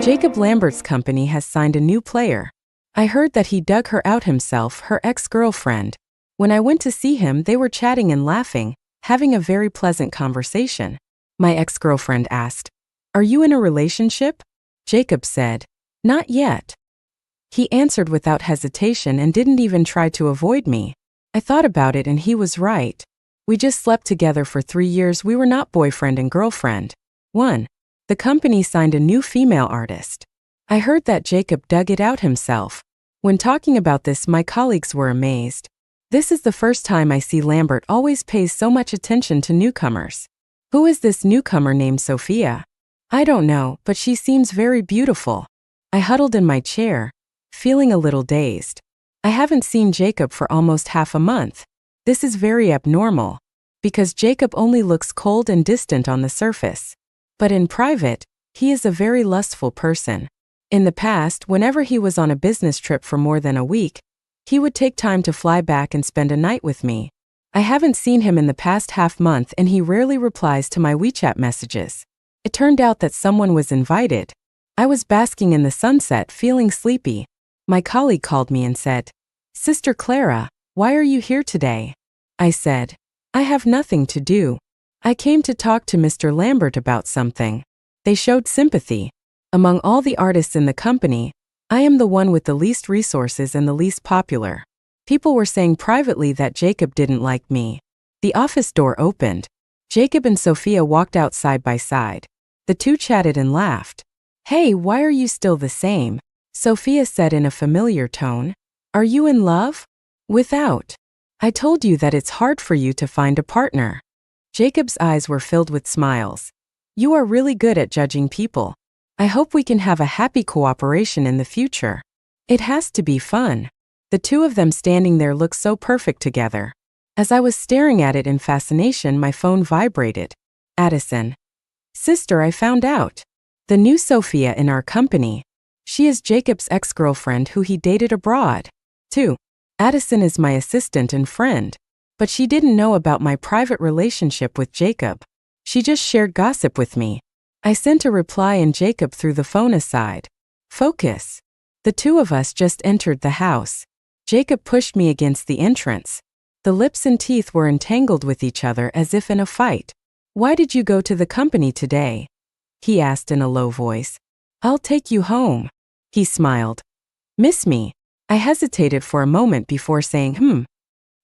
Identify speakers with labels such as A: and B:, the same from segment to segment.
A: Jacob Lambert's company has signed a new player. I heard that he dug her out himself, her ex-girlfriend. When I went to see him, they were chatting and laughing, having a very pleasant conversation. My ex-girlfriend asked, "Are you in a relationship?" Jacob said, "Not yet." He answered without hesitation and didn't even try to avoid me. I thought about it and he was right. We just slept together for 3 years. We were not boyfriend and girlfriend. 1. The company signed a new female artist. I heard that Jacob dug it out himself. When talking about this, my colleagues were amazed. This is the first time I see Lambert always pays so much attention to newcomers. Who is this newcomer named Sophia? I don't know, but she seems very beautiful. I huddled in my chair, feeling a little dazed. I haven't seen Jacob for almost half a month. This is very abnormal, because Jacob only looks cold and distant on the surface. But in private, he is a very lustful person. In the past, whenever he was on a business trip for more than a week, he would take time to fly back and spend a night with me. I haven't seen him in the past half month and he rarely replies to my WeChat messages. It turned out that someone was invited. I was basking in the sunset, feeling sleepy. My colleague called me and said, "Sister Clara, why are you here today?" I said, "I have nothing to do. I came to talk to Mr. Lambert about something." They showed sympathy. Among all the artists in the company, I am the one with the least resources and the least popular. People were saying privately that Jacob didn't like me. The office door opened. Jacob and Sophia walked out side by side. The two chatted and laughed. "Hey, why are you still the same?" Sophia said in a familiar tone. "Are you in love?" "Without. I told you that it's hard for you to find a partner." Jacob's eyes were filled with smiles. "You are really good at judging people. I hope we can have a happy cooperation in the future. It has to be fun." The two of them standing there looked so perfect together. As I was staring at it in fascination, my phone vibrated. Addison. "Sister, I found out. The new Sophia in our company. She is Jacob's ex-girlfriend who he dated abroad. 2. Addison is my assistant and friend. But she didn't know about my private relationship with Jacob. She just shared gossip with me." I sent a reply and Jacob threw the phone aside. "Focus." The two of us just entered the house. Jacob pushed me against the entrance. The lips and teeth were entangled with each other as if in a fight. "Why did you go to the company today?" he asked in a low voice. "I'll take you home." He smiled. "Miss me?" I hesitated for a moment before saying,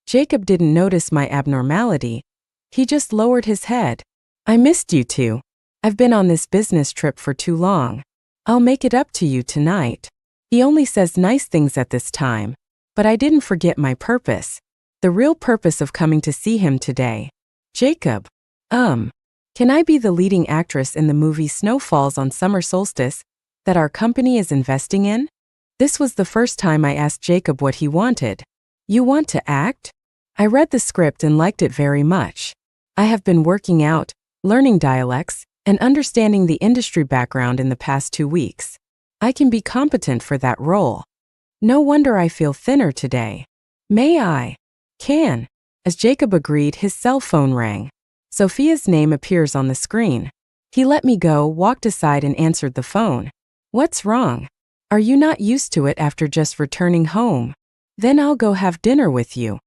A: Jacob didn't notice my abnormality. He just lowered his head. "I missed you too. I've been on this business trip for too long. I'll make it up to you tonight." He only says nice things at this time. But I didn't forget my purpose. The real purpose of coming to see him today. "Jacob. Can I be the leading actress in the movie Snow Falls on Summer Solstice that our company is investing in?" This was the first time I asked Jacob what he wanted. "You want to act?" I read the script and liked it very much. I have been working out, learning dialects, and understanding the industry background in the past 2 weeks. I can be competent for that role. No wonder I feel thinner today. "May I?" "Can." As Jacob agreed, his cell phone rang. Sophia's name appears on the screen. He let me go, walked aside and answered the phone. "What's wrong? Are you not used to it after just returning home? Then I'll go have dinner with you."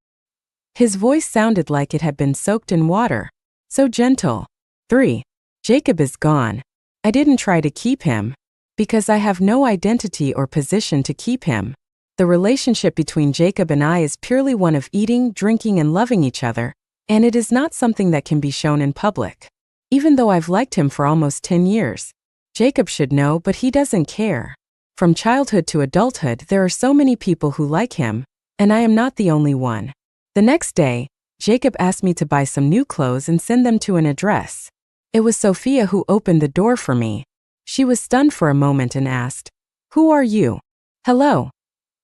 A: His voice sounded like it had been soaked in water. So gentle. 3. Jacob is gone. I didn't try to keep him. Because I have no identity or position to keep him. The relationship between Jacob and I is purely one of eating, drinking, and loving each other, and it is not something that can be shown in public. Even though I've liked him for almost 10 years. Jacob should know, but he doesn't care. From childhood to adulthood, there are so many people who like him, and I am not the only one. The next day, Jacob asked me to buy some new clothes and send them to an address. It was Sophia who opened the door for me. She was stunned for a moment and asked, "Who are you?" "Hello.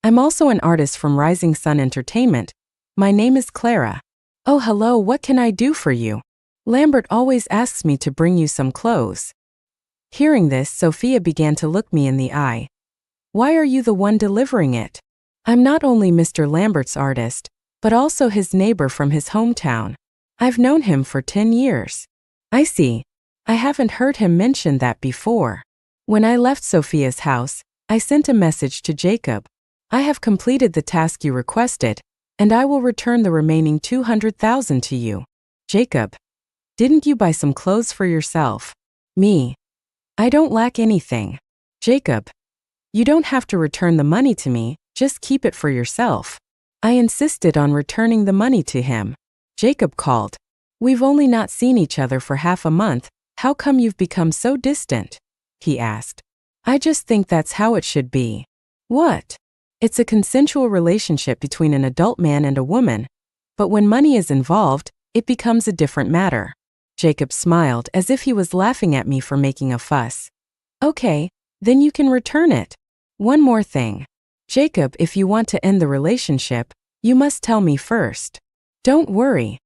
A: I'm also an artist from Rising Sun Entertainment. My name is Clara." "Oh, hello, what can I do for you?" "Lambert always asks me to bring you some clothes." Hearing this, Sophia began to look me in the eye. "Why are you the one delivering it?" "I'm not only Mr. Lambert's artist, but also his neighbor from his hometown. I've known him for 10 years. "I see. I haven't heard him mention that before." When I left Sophia's house, I sent a message to Jacob. I have completed the task you requested, and I will return the remaining 200,000 to you. Jacob, didn't you buy some clothes for yourself? Me. I don't lack anything. Jacob, you don't have to return the money to me, just keep it for yourself. I insisted on returning the money to him. Jacob called. We've only not seen each other for half a month, how come you've become so distant? He asked. I just think that's how it should be. What? It's a consensual relationship between an adult man and a woman, but when money is involved, it becomes a different matter. Jacob smiled as if he was laughing at me for making a fuss. Okay, then you can return it. One more thing. Jacob, if you want to end the relationship, you must tell me first. Don't worry.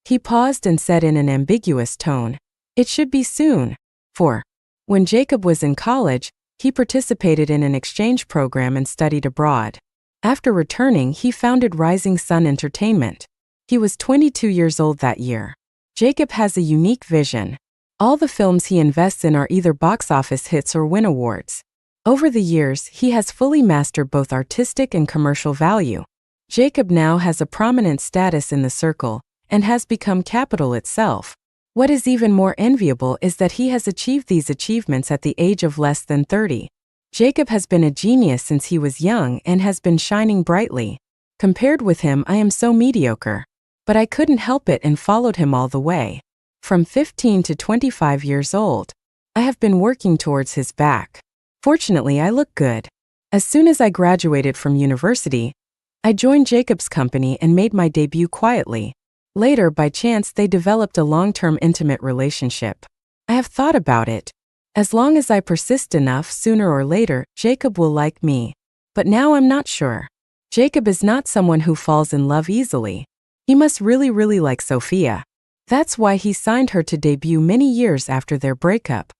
A: He paused and said in an ambiguous tone, it should be soon. 4. When Jacob was in college, he participated in an exchange program and studied abroad. After returning, he founded Rising Sun Entertainment. He was 22 years old that year. Jacob has a unique vision. All the films he invests in are either box office hits or win awards. Over the years, he has fully mastered both artistic and commercial value. Jacob now has a prominent status in the circle and has become capital itself. What is even more enviable is that he has achieved these achievements at the age of less than 30. Jacob has been a genius since he was young and has been shining brightly. Compared with him, I am so mediocre. But I couldn't help it and followed him all the way. From 15 to 25 years old, I have been working towards his back. Fortunately, I look good. As soon as I graduated from university, I joined Jacob's company and made my debut quietly. Later, by chance, they developed a long-term intimate relationship. I have thought about it. As long as I persist enough, sooner or later, Jacob will like me. But now I'm not sure. Jacob is not someone who falls in love easily. He must really like Sophia. That's why he signed her to debut many years after their breakup.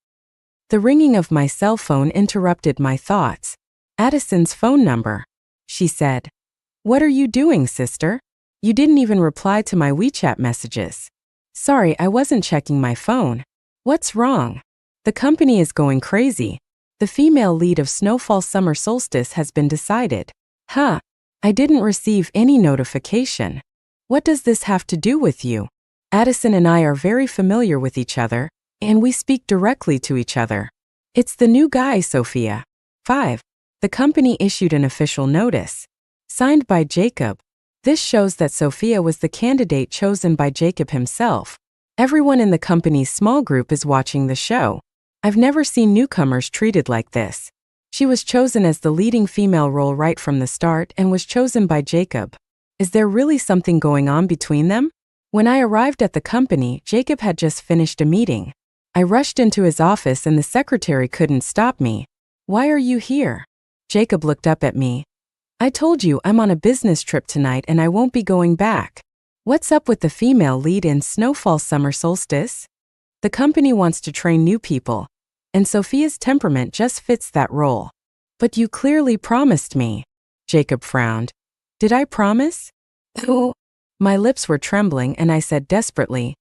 A: The ringing of my cell phone interrupted my thoughts. Addison's phone number. She said, What are you doing, sister? You didn't even reply to my WeChat messages. Sorry, I wasn't checking my phone. What's wrong? The company is going crazy. The female lead of Snowfall Summer Solstice has been decided. Huh. I didn't receive any notification. What does this have to do with you? Addison and I are very familiar with each other, and we speak directly to each other. It's the new guy, Sophia. 5. The company issued an official notice. Signed by Jacob. This shows that Sophia was the candidate chosen by Jacob himself. Everyone in the company's small group is watching the show. I've never seen newcomers treated like this. She was chosen as the leading female role right from the start and was chosen by Jacob. Is there really something going on between them? When I arrived at the company, Jacob had just finished a meeting. I rushed into his office and the secretary couldn't stop me. Why are you here? Jacob looked up at me. I told you I'm on a business trip tonight and I won't be going back. What's up with the female lead in Snowfall Summer Solstice? The company wants to train new people, and Sophia's temperament just fits that role. But you clearly promised me. Jacob frowned. Did I promise? Oh. My lips were trembling and I said desperately,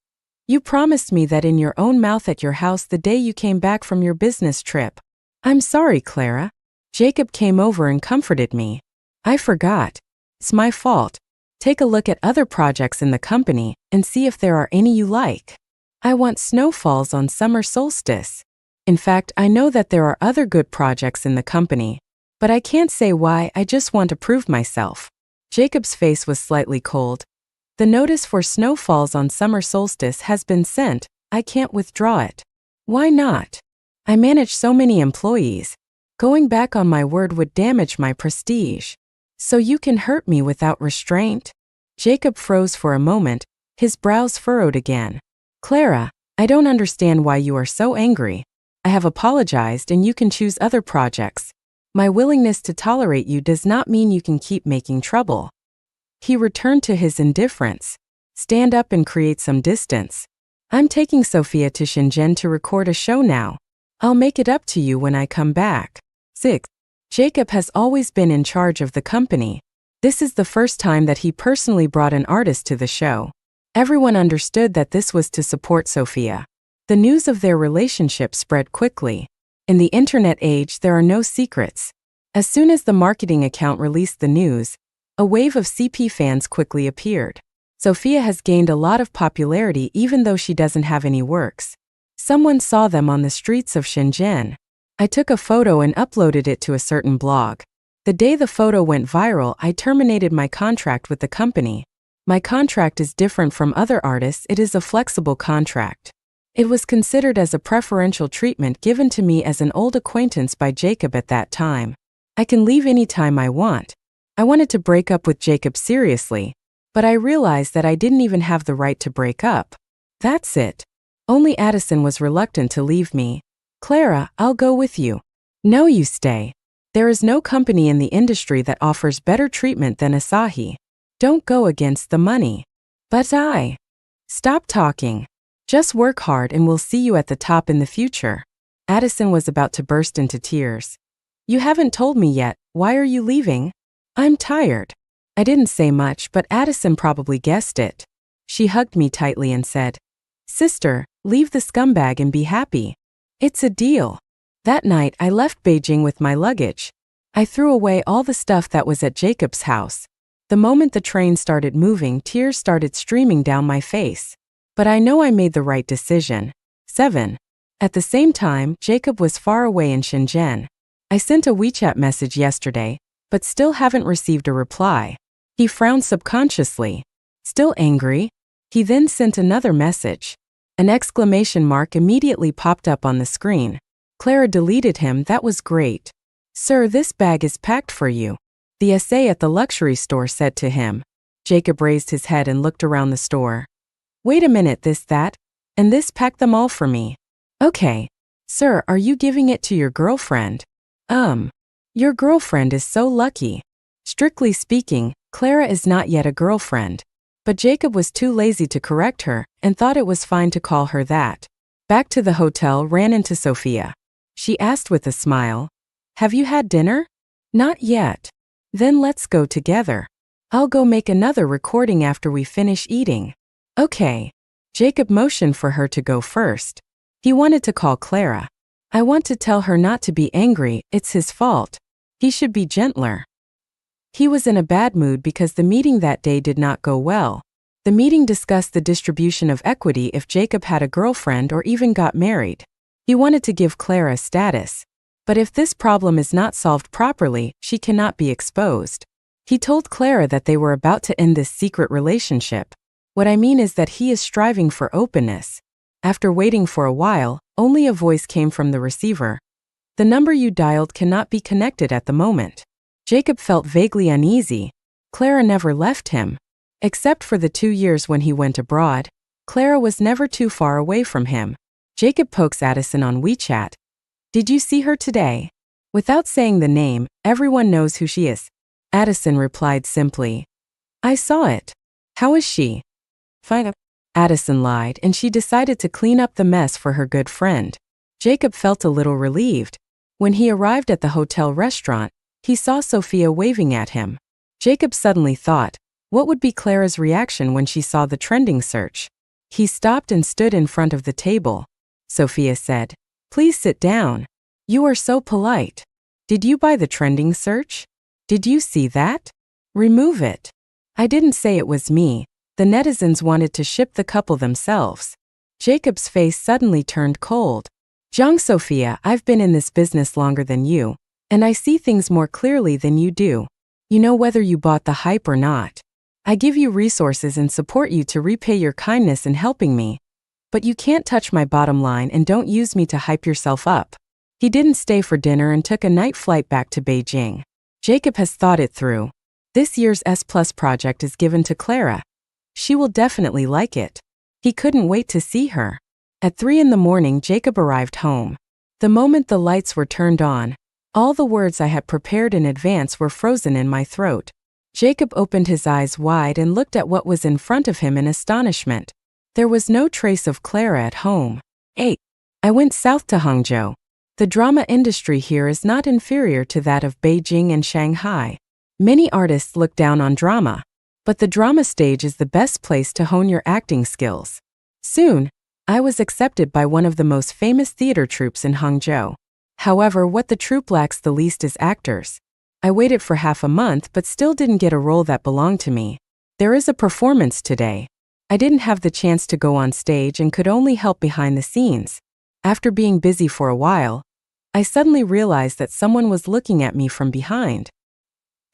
A: You promised me that in your own mouth at your house the day you came back from your business trip. I'm sorry, Clara. Jacob came over and comforted me. I forgot. It's my fault. Take a look at other projects in the company and see if there are any you like. I want snowfalls on summer solstice. In fact, I know that there are other good projects in the company, but I can't say why. I just want to prove myself. Jacob's face was slightly cold. The notice for snowfalls on summer solstice has been sent. I can't withdraw it. Why not? I manage so many employees. Going back on my word would damage my prestige. So you can hurt me without restraint? Jacob froze for a moment, his brows furrowed again. Clara, I don't understand why you are so angry. I have apologized and you can choose other projects. My willingness to tolerate you does not mean you can keep making trouble. He returned to his indifference. Stand up and create some distance. I'm taking Sophia to Shenzhen to record a show now. I'll make it up to you when I come back. 6. Jacob has always been in charge of the company. This is the first time that he personally brought an artist to the show. Everyone understood that this was to support Sophia. The news of their relationship spread quickly. In the internet age, there are no secrets. As soon as the marketing account released the news, a wave of CP fans quickly appeared. Sophia has gained a lot of popularity even though she doesn't have any works. Someone saw them on the streets of Shenzhen. I took a photo and uploaded it to a certain blog. The day the photo went viral, I terminated my contract with the company. My contract is different from other artists. It is a flexible contract. It was considered as a preferential treatment given to me as an old acquaintance by Jacob at that time. I can leave anytime I want. I wanted to break up with Jacob seriously, but I realized that I didn't even have the right to break up. That's it. Only Addison was reluctant to leave me. Clara, I'll go with you. No, you stay. There is no company in the industry that offers better treatment than Asahi. Don't go against the money. But I. Stop talking. Just work hard and we'll see you at the top in the future. Addison was about to burst into tears. You haven't told me yet, why are you leaving? I'm tired. I didn't say much, but Addison probably guessed it. She hugged me tightly and said, Sister, leave the scumbag and be happy. It's a deal. That night I left Beijing with my luggage. I threw away all the stuff that was at Jacob's house. The moment the train started moving, tears started streaming down my face. But I know I made the right decision. 7. At the same time, Jacob was far away in Shenzhen. I sent a WeChat message yesterday, but still haven't received a reply. He frowned subconsciously. Still angry? He then sent another message. An exclamation mark immediately popped up on the screen. Clara deleted him. That was great. Sir, this bag is packed for you. The essay at the luxury store said to him. Jacob raised his head and looked around the store. Wait a minute, that, and this packed them all for me. Okay. Sir, are you giving it to your girlfriend? Your girlfriend is so lucky. Strictly speaking, Clara is not yet a girlfriend. But Jacob was too lazy to correct her and thought it was fine to call her that. Back to the hotel, ran into Sophia. She asked with a smile, Have you had dinner? Not yet. Then let's go together. I'll go make another recording after we finish eating. Okay. Jacob motioned for her to go first. He wanted to call Clara. I want to tell her not to be angry, it's his fault. He should be gentler. He was in a bad mood because the meeting that day did not go well. The meeting discussed the distribution of equity if Jacob had a girlfriend or even got married. He wanted to give Clara status. But if this problem is not solved properly, she cannot be exposed. He told Clara that they were about to end this secret relationship. What I mean is that he is striving for openness. After waiting for a while, only a voice came from the receiver. The number you dialed cannot be connected at the moment. Jacob felt vaguely uneasy. Clara never left him. Except for the 2 years when he went abroad, Clara was never too far away from him. Jacob pokes Addison on WeChat. Did you see her today? Without saying the name, everyone knows who she is. Addison replied simply. I saw it. How is she? Fine. Addison lied, and she decided to clean up the mess for her good friend. Jacob felt a little relieved. When he arrived at the hotel restaurant, he saw Sophia waving at him. Jacob suddenly thought, what would be Clara's reaction when she saw the trending search? He stopped and stood in front of the table. Sophia said, Please sit down. You are so polite. Did you buy the trending search? Did you see that? Remove it. I didn't say it was me. The netizens wanted to ship the couple themselves. Jacob's face suddenly turned cold. Young Sophia, I've been in this business longer than you, and I see things more clearly than you do. You know whether you bought the hype or not. I give you resources and support you to repay your kindness in helping me. But you can't touch my bottom line and don't use me to hype yourself up. He didn't stay for dinner and took a night flight back to Beijing. Jacob has thought it through. This year's S+ project is given to Clara. She will definitely like it. He couldn't wait to see her. At 3 a.m, Jacob arrived home. The moment the lights were turned on, all the words I had prepared in advance were frozen in my throat. Jacob opened his eyes wide and looked at what was in front of him in astonishment. There was no trace of Clara at home. 8. I went south to Hangzhou. The drama industry here is not inferior to that of Beijing and Shanghai. Many artists look down on drama, but the drama stage is the best place to hone your acting skills. Soon, I was accepted by one of the most famous theater troupes in Hangzhou. However, what the troupe lacks the least is actors. I waited for half a month but still didn't get a role that belonged to me. There is a performance today. I didn't have the chance to go on stage and could only help behind the scenes. After being busy for a while, I suddenly realized that someone was looking at me from behind.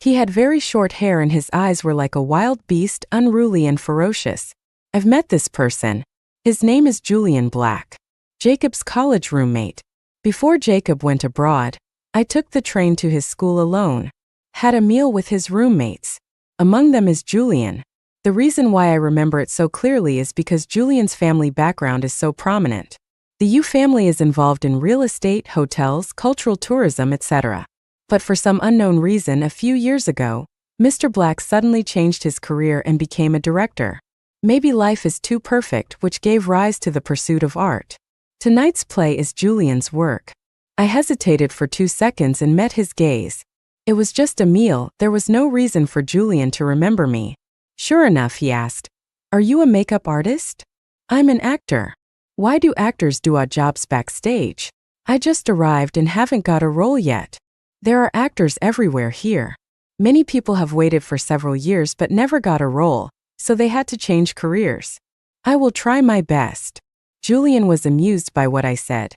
A: He had very short hair and his eyes were like a wild beast, unruly and ferocious. I've met this person. His name is Julian Black, Jacob's college roommate. Before Jacob went abroad, I took the train to his school alone, had a meal with his roommates. Among them is Julian. The reason why I remember it so clearly is because Julian's family background is so prominent. The Yu family is involved in real estate, hotels, cultural tourism, etc. But for some unknown reason, a few years ago, Mr. Black suddenly changed his career and became a director. Maybe life is too perfect, which gave rise to the pursuit of art. Tonight's play is Julian's work. I hesitated for 2 seconds and met his gaze. It was just a meal, there was no reason for Julian to remember me. Sure enough, he asked, "Are you a makeup artist?" "I'm an actor." "Why do actors do odd jobs backstage?" "I just arrived and haven't got a role yet." There are actors everywhere here. Many people have waited for several years but never got a role, so they had to change careers. "I will try my best." Julian was amused by what I said.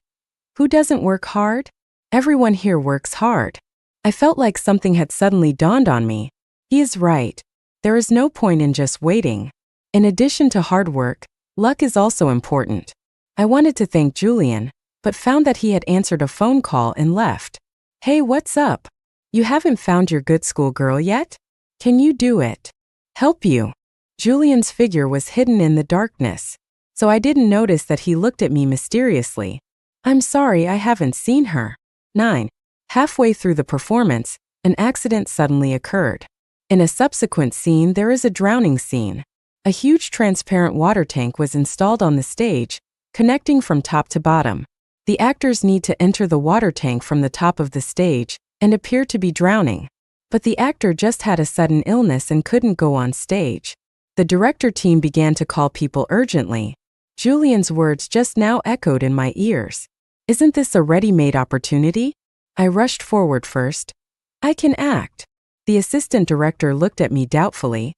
A: "Who doesn't work hard? Everyone here works hard." I felt like something had suddenly dawned on me. He is right. There is no point in just waiting. In addition to hard work, luck is also important. I wanted to thank Julian, but found that he had answered a phone call and left. "Hey, what's up? You haven't found your good schoolgirl yet? Can you do it? Help you?" Julian's figure was hidden in the darkness, so I didn't notice that he looked at me mysteriously. "I'm sorry, I haven't seen her." 9. Halfway through the performance, an accident suddenly occurred. In a subsequent scene, there is a drowning scene. A huge transparent water tank was installed on the stage, connecting from top to bottom. The actors need to enter the water tank from the top of the stage and appear to be drowning. But the actor just had a sudden illness and couldn't go on stage. The director team began to call people urgently. Julian's words just now echoed in my ears. "Isn't this a ready-made opportunity?" I rushed forward first. "I can act." The assistant director looked at me doubtfully.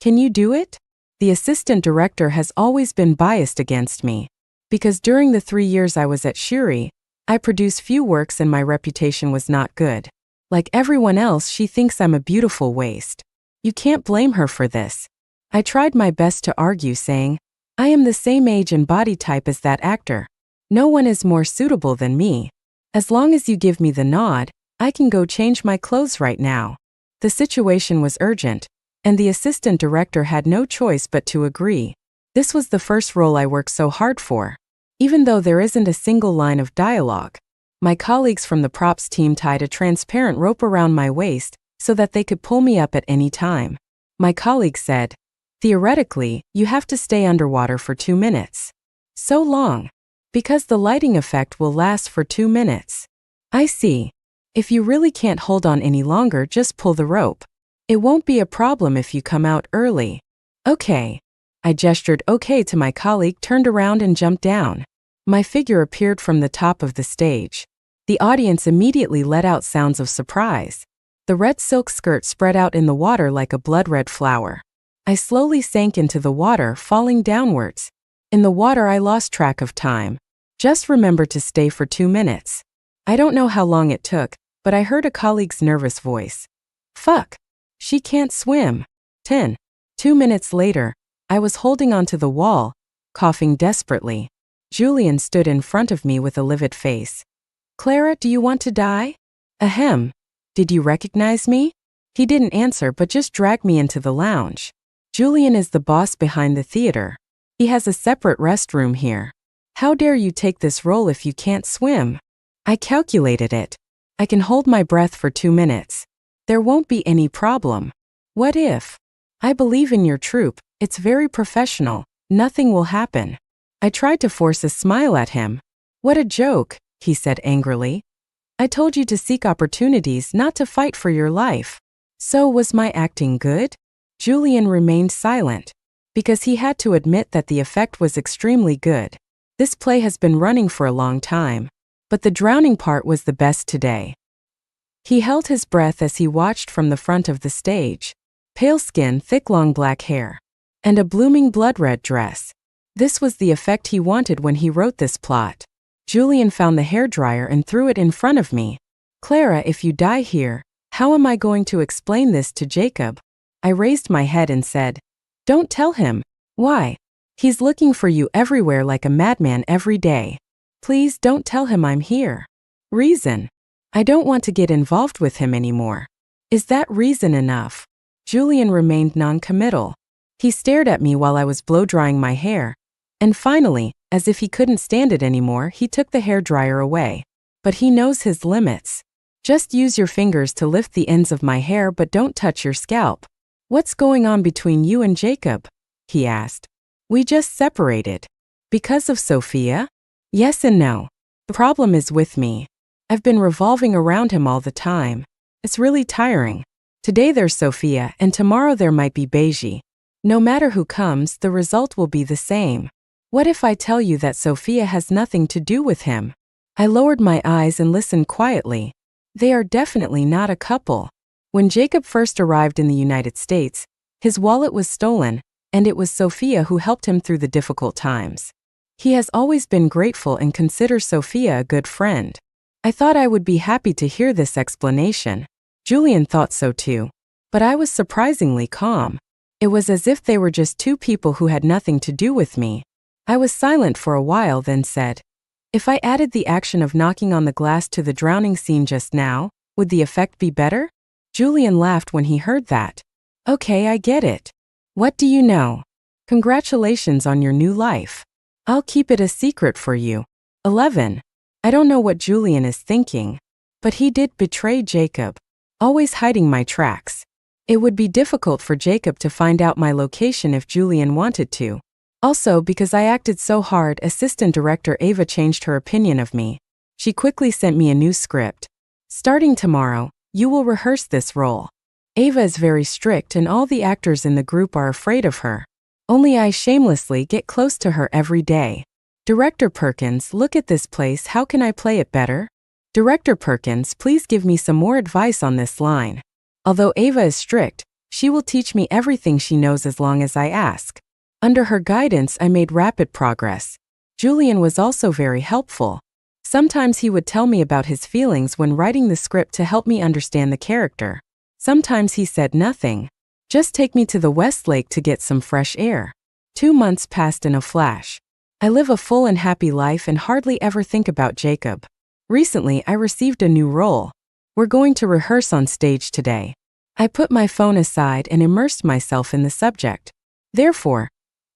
A: "Can you do it?" The assistant director has always been biased against me. Because during the 3 years I was at Shuri, I produced few works and my reputation was not good. Like everyone else, she thinks I'm a beautiful waste. You can't blame her for this. I tried my best to argue, saying, "I am the same age and body type as that actor. No one is more suitable than me. As long as you give me the nod, I can go change my clothes right now." The situation was urgent, and the assistant director had no choice but to agree. This was the first role I worked so hard for. Even though there isn't a single line of dialogue, my colleagues from the props team tied a transparent rope around my waist so that they could pull me up at any time. My colleague said, "Theoretically, you have to stay underwater for 2 minutes. So long. Because the lighting effect will last for 2 minutes. I see. If you really can't hold on any longer, just pull the rope. It won't be a problem if you come out early." "Okay." I gestured okay to my colleague, turned around and jumped down. My figure appeared from the top of the stage. The audience immediately let out sounds of surprise. The red silk skirt spread out in the water like a blood-red flower. I slowly sank into the water, falling downwards. In the water, I lost track of time. Just remember to stay for 2 minutes. I don't know how long it took, but I heard a colleague's nervous voice. "Fuck. She can't swim." 10. 2 minutes later, I was holding onto the wall, coughing desperately. Julian stood in front of me with a livid face. "Clara, do you want to die?" "Ahem. Did you recognize me?" He didn't answer but just dragged me into the lounge. Julian is the boss behind the theater. He has a separate restroom here. "How dare you take this role if you can't swim?" I calculated it. I can hold my breath for 2 minutes. There won't be any problem. What if? I believe in your troupe. It's very professional. Nothing will happen. I tried to force a smile at him. "What a joke," he said angrily. "I told you to seek opportunities, not to fight for your life." So was my acting good? Julian remained silent, because he had to admit that the effect was extremely good. This play has been running for a long time. But the drowning part was the best today. He held his breath as he watched from the front of the stage. Pale skin, thick long black hair, and a blooming blood-red dress. This was the effect he wanted when he wrote this plot. Julian found the hairdryer and threw it in front of me. Clara, if you die here, how am I going to explain this to Jacob? I raised my head and said, don't tell him. Why? He's looking for you everywhere like a madman every day. Please don't tell him I'm here. Reason. I don't want to get involved with him anymore. Is that reason enough? Julian remained non-committal. He stared at me while I was blow-drying my hair. And finally, as if he couldn't stand it anymore, he took the hairdryer away. But he knows his limits. Just use your fingers to lift the ends of my hair, but don't touch your scalp. What's going on between you and Jacob? He asked. We just separated. Because of Sophia? Yes and no. The problem is with me. I've been revolving around him all the time. It's really tiring. Today there's Sophia, and tomorrow there might be Beiji. No matter who comes, the result will be the same. What if I tell you that Sophia has nothing to do with him? I lowered my eyes and listened quietly. They are definitely not a couple. When Jacob first arrived in the United States, his wallet was stolen, and it was Sophia who helped him through the difficult times. He has always been grateful and considers Sophia a good friend. I thought I would be happy to hear this explanation. Julian thought so too. But I was surprisingly calm. It was as if they were just two people who had nothing to do with me. I was silent for a while, then said, if I added the action of knocking on the glass to the drowning scene just now, would the effect be better? Julian laughed when he heard that. Okay, I get it. What do you know? Congratulations on your new life. I'll keep it a secret for you. 11. I don't know what Julian is thinking. But he did betray Jacob. Always hiding my tracks. It would be difficult for Jacob to find out my location if Julian wanted to. Also, because I acted so hard, assistant director Ava changed her opinion of me. She quickly sent me a new script. Starting tomorrow, you will rehearse this role. Ava is very strict and all the actors in the group are afraid of her. Only I shamelessly get close to her every day. Director Perkins, look at this place, how can I play it better? Director Perkins, please give me some more advice on this line. Although Ava is strict, she will teach me everything she knows as long as I ask. Under her guidance, I made rapid progress. Julian was also very helpful. Sometimes he would tell me about his feelings when writing the script to help me understand the character. Sometimes he said nothing. Just take me to the West Lake to get some fresh air. 2 months passed in a flash. I live a full and happy life and hardly ever think about Jacob. Recently, I received a new role. We're going to rehearse on stage today. I put my phone aside and immersed myself in the subject. Therefore,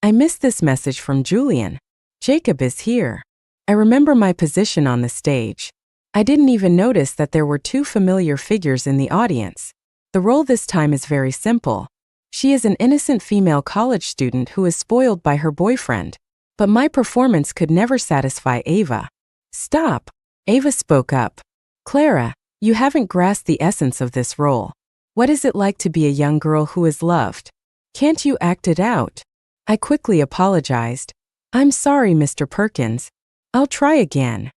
A: I missed this message from Julian. Jacob is here. I remember my position on the stage. I didn't even notice that there were two familiar figures in the audience. The role this time is very simple. She is an innocent female college student who is spoiled by her boyfriend. But my performance could never satisfy Ava. Stop! Ava spoke up. Clara, you haven't grasped the essence of this role. What is it like to be a young girl who is loved? Can't you act it out? I quickly apologized. I'm sorry, Mr. Perkins. I'll try again.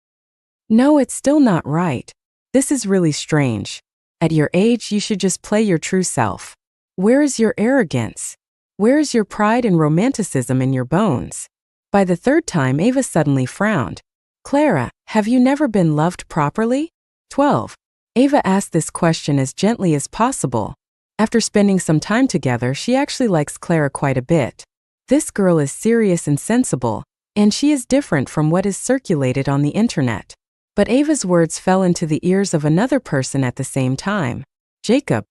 A: No, it's still not right. This is really strange. At your age, you should just play your true self. Where is your arrogance? Where is your pride and romanticism in your bones? By the third time, Ava suddenly frowned. Clara, have you never been loved properly? 12. Ava asked this question as gently as possible. After spending some time together, she actually likes Clara quite a bit. This girl is serious and sensible, and she is different from what is circulated on the internet. But Ava's words fell into the ears of another person at the same time. Jacob.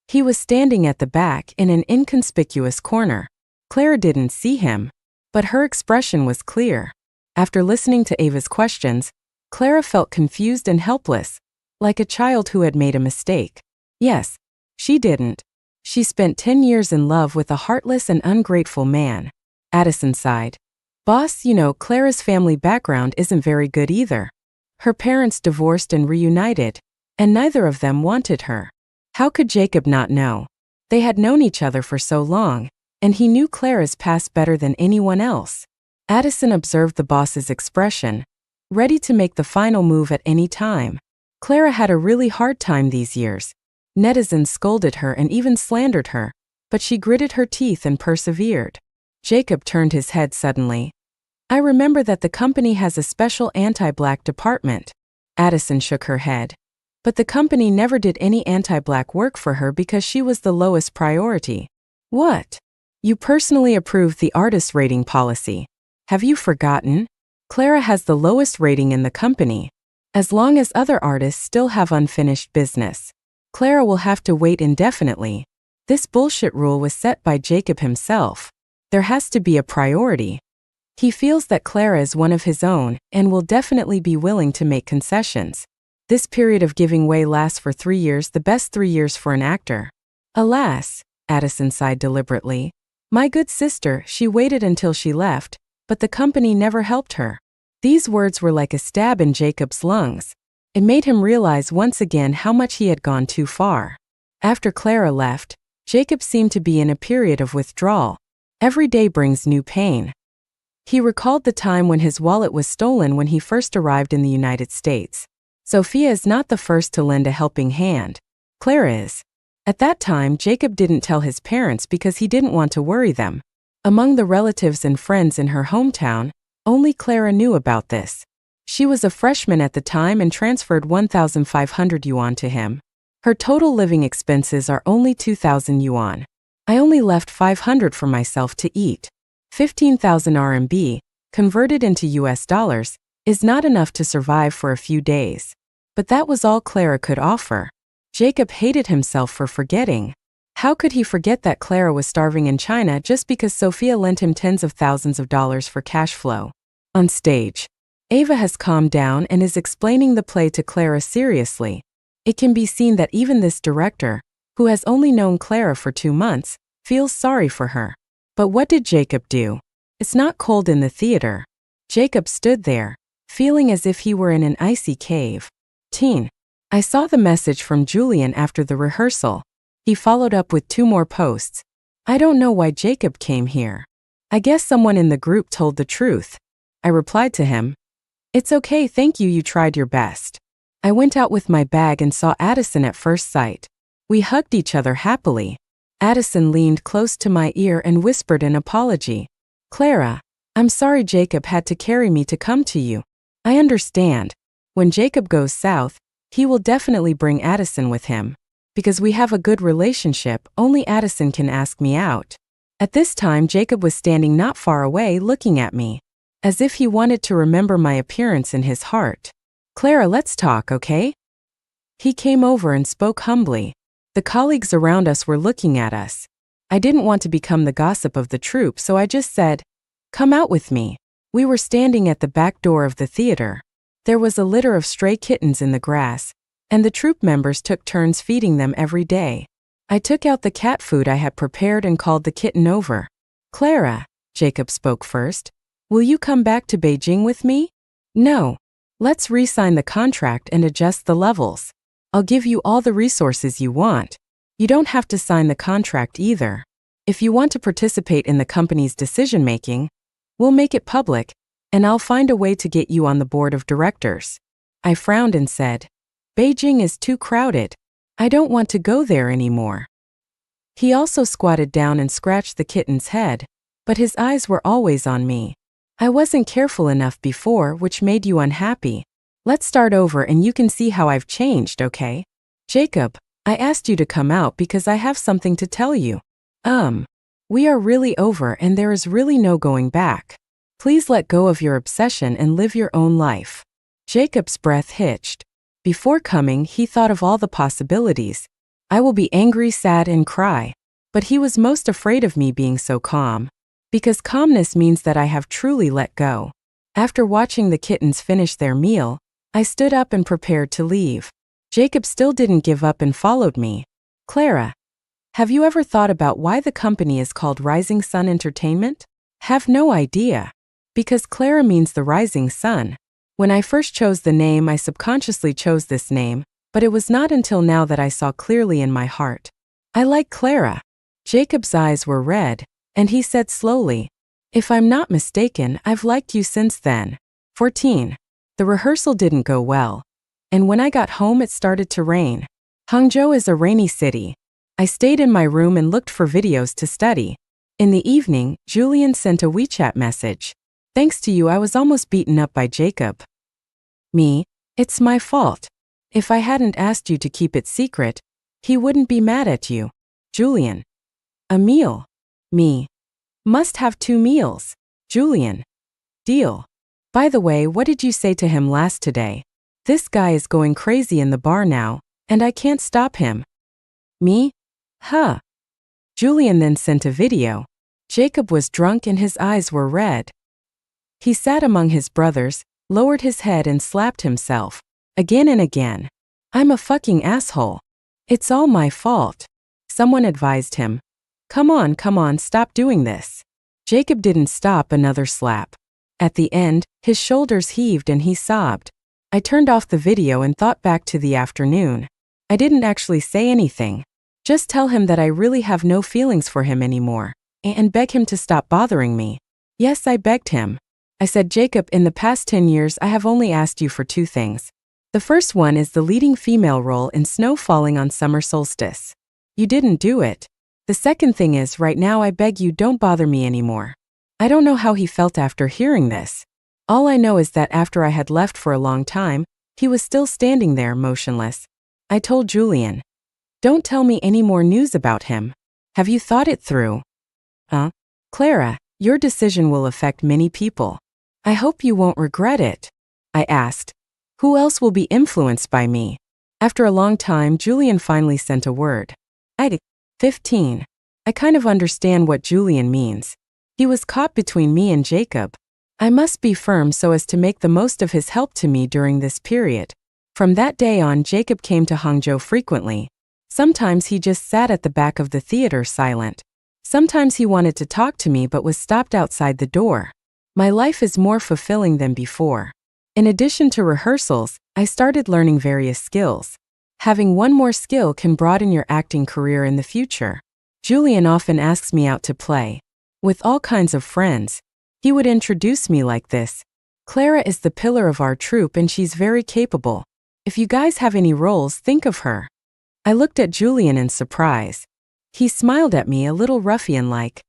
A: He was standing at the back in an inconspicuous corner. Clara didn't see him, but her expression was clear. After listening to Ava's questions, Clara felt confused and helpless, like a child who had made a mistake. Yes, she didn't. She spent 10 years in love with a heartless and ungrateful man. Addison sighed. Boss, you know, Clara's family background isn't very good either. Her parents divorced and reunited, and neither of them wanted her. How could Jacob not know? They had known each other for so long, and he knew Clara's past better than anyone else. Addison observed the boss's expression. ready to make the final move at any time. Clara had a really hard time these years. Netizens scolded her and even slandered her, but she gritted her teeth and persevered. Jacob turned his head suddenly. I remember that the company has a special anti-black department. Addison shook her head. But the company never did any anti-black work for her because she was the lowest priority. What? You personally approved the artist rating policy. Have you forgotten? Clara has the lowest rating in the company. As long as other artists still have unfinished business, Clara will have to wait indefinitely. This bullshit rule was set by Jacob himself. There has to be a priority. He feels that Clara is one of his own and will definitely be willing to make concessions. This period of giving way lasts for 3 years, the best 3 years for an actor. Alas, Addison sighed deliberately. My good sister, she waited until she left, but the company never helped her. These words were like a stab in Jacob's lungs. It made him realize once again how much he had gone too far. After Clara left, Jacob seemed to be in a period of withdrawal. Every day brings new pain. He recalled the time when his wallet was stolen when he first arrived in the United States. Sophia is not the first to lend a helping hand. Clara is. At that time, Jacob didn't tell his parents because he didn't want to worry them. Among the relatives and friends in her hometown, only Clara knew about this. She was a freshman at the time and transferred 1,500 yuan to him. Her total living expenses are only 2,000 yuan. I only left 500 for myself to eat. 15,000 RMB, converted into US dollars, is not enough to survive for a few days. But that was all Clara could offer. Jacob hated himself for forgetting. How could he forget that Clara was starving in China just because Sophia lent him tens of thousands of dollars for cash flow? On stage, Ava has calmed down and is explaining the play to Clara seriously. It can be seen that even this director, who has only known Clara for 2 months, feels sorry for her. But what did Jacob do? It's not cold in the theater. Jacob stood there, feeling as if he were in an icy cave. Teen. I saw the message from Julian after the rehearsal. He followed up with 2 more posts. I don't know why Jacob came here. I guess someone in the group told the truth. I replied to him. It's okay, thank you, you tried your best. I went out with my bag and saw Addison at first sight. We hugged each other happily. Addison leaned close to my ear and whispered an apology. Clara, I'm sorry Jacob had to carry me to come to you. I understand. When Jacob goes south, he will definitely bring Addison with him. Because we have a good relationship, only Addison can ask me out. At this time, Jacob was standing not far away looking at me, as if he wanted to remember my appearance in his heart. Clara, let's talk, okay? He came over and spoke humbly. The colleagues around us were looking at us. I didn't want to become the gossip of the troupe, so I just said, come out with me. We were standing at the back door of the theater. There was a litter of stray kittens in the grass, and the troupe members took turns feeding them every day. I took out the cat food I had prepared and called the kitten over. Clara, Jacob spoke first, will you come back to Beijing with me? No. Let's re-sign the contract and adjust the levels. I'll give you all the resources you want. You don't have to sign the contract either. If you want to participate in the company's decision-making, we'll make it public, and I'll find a way to get you on the board of directors. I frowned and said, Beijing is too crowded. I don't want to go there anymore. He also squatted down and scratched the kitten's head, but his eyes were always on me. I wasn't careful enough before, which made you unhappy. Let's start over and you can see how I've changed, okay? Jacob, I asked you to come out because I have something to tell you. We are really over and there is really no going back. Please let go of your obsession and live your own life. Jacob's breath hitched. Before coming, he thought of all the possibilities. I will be angry, sad, and cry. But he was most afraid of me being so calm. Because calmness means that I have truly let go. After watching the kittens finish their meal, I stood up and prepared to leave. Jacob still didn't give up and followed me. Clara, have you ever thought about why the company is called Rising Sun Entertainment? Have no idea. Because Clara means the rising sun. When I first chose the name, I subconsciously chose this name, but it was not until now that I saw clearly in my heart. I like Clara. Jacob's eyes were red, and he said slowly, if I'm not mistaken, I've liked you since then. 14. The rehearsal didn't go well, and when I got home it started to rain. Hangzhou is a rainy city. I stayed in my room and looked for videos to study. In the evening, Julian sent a WeChat message. Thanks to you, I was almost beaten up by Jacob. Me, it's my fault. If I hadn't asked you to keep it secret, he wouldn't be mad at you. Julian. A meal. Me. Must have 2 meals. Julian. Deal. By the way, what did you say to him last today? This guy is going crazy in the bar now, and I can't stop him. Me? Huh. Julian then sent a video. Jacob was drunk and his eyes were red. He sat among his brothers, lowered his head and slapped himself. Again and again. I'm a fucking asshole. It's all my fault. Someone advised him. Come on, stop doing this. Jacob didn't stop. Another slap. At the end, his shoulders heaved and he sobbed. I turned off the video and thought back to the afternoon. I didn't actually say anything. Just tell him that I really have no feelings for him anymore, and beg him to stop bothering me. Yes, I begged him. I said, Jacob, in the past 10 years I have only asked you for 2 things. The first one is the leading female role in Snow Falling on Summer Solstice. You didn't do it. The second thing is, right now I beg you, don't bother me anymore. I don't know how he felt after hearing this. All I know is that after I had left for a long time, he was still standing there motionless. I told Julian, don't tell me any more news about him. Have you thought it through? Clara, your decision will affect many people. I hope you won't regret it. I asked. Who else will be influenced by me? After a long time, Julian finally sent a word. 15. I kind of understand what Julian means. He was caught between me and Jacob. I must be firm so as to make the most of his help to me during this period. From that day on, Jacob came to Hangzhou frequently. Sometimes he just sat at the back of the theater silent. Sometimes he wanted to talk to me but was stopped outside the door. My life is more fulfilling than before. In addition to rehearsals, I started learning various skills. Having one more skill can broaden your acting career in the future. Julian often asks me out to play. With all kinds of friends. He would introduce me like this. Clara is the pillar of our troupe and she's very capable. If you guys have any roles, think of her. I looked at Julian in surprise. He smiled at me a little ruffian-like.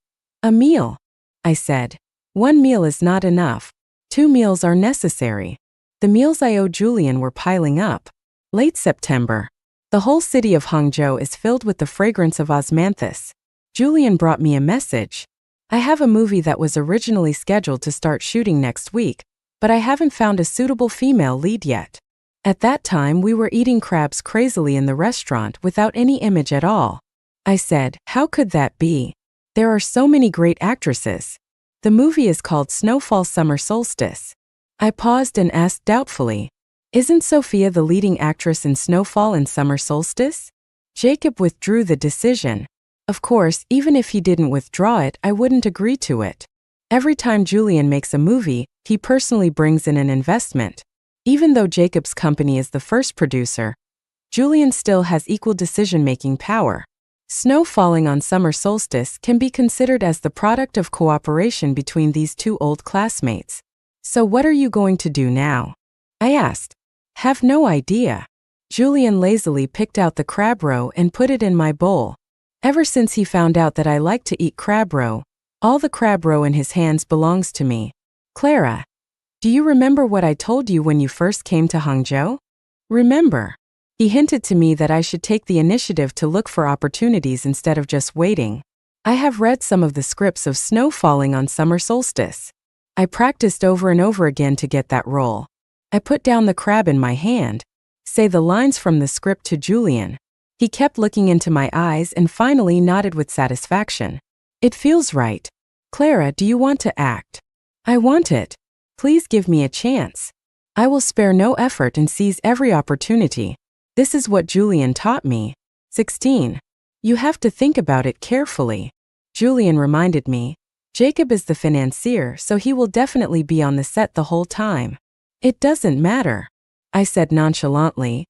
A: A meal, I said. 1 meal is not enough. 2 meals are necessary. The meals I owed Julian were piling up. Late September. The whole city of Hangzhou is filled with the fragrance of osmanthus. Julian brought me a message. I have a movie that was originally scheduled to start shooting next week, but I haven't found a suitable female lead yet. At that time, we were eating crabs crazily in the restaurant without any image at all. I said, how could that be? There are so many great actresses. The movie is called Snowfall Summer Solstice. I paused and asked doubtfully, isn't Sophia the leading actress in Snowfall and Summer Solstice? Jacob withdrew the decision. Of course, even if he didn't withdraw it, I wouldn't agree to it. Every time Julian makes a movie, he personally brings in an investment. Even though Jacob's company is the first producer, Julian still has equal decision-making power. Snow Falling on Summer Solstice can be considered as the product of cooperation between these 2 old classmates. So what are you going to do now? I asked. Have no idea. Julian lazily picked out the crab roe and put it in my bowl. Ever since he found out that I like to eat crab roe, all the crab roe in his hands belongs to me. Clara, do you remember what I told you when you first came to Hangzhou? Remember. He hinted to me that I should take the initiative to look for opportunities instead of just waiting. I have read some of the scripts of Snow Falling on Summer Solstice. I practiced over and over again to get that role. I put down the crab in my hand, say the lines from the script to Julian. He kept looking into my eyes and finally nodded with satisfaction. It feels right. Clara, do you want to act? I want it. Please give me a chance. I will spare no effort and seize every opportunity. This is what Julian taught me. 16. You have to think about it carefully. Julian reminded me. Jacob is the financier, so he will definitely be on the set the whole time. It doesn't matter. I said nonchalantly.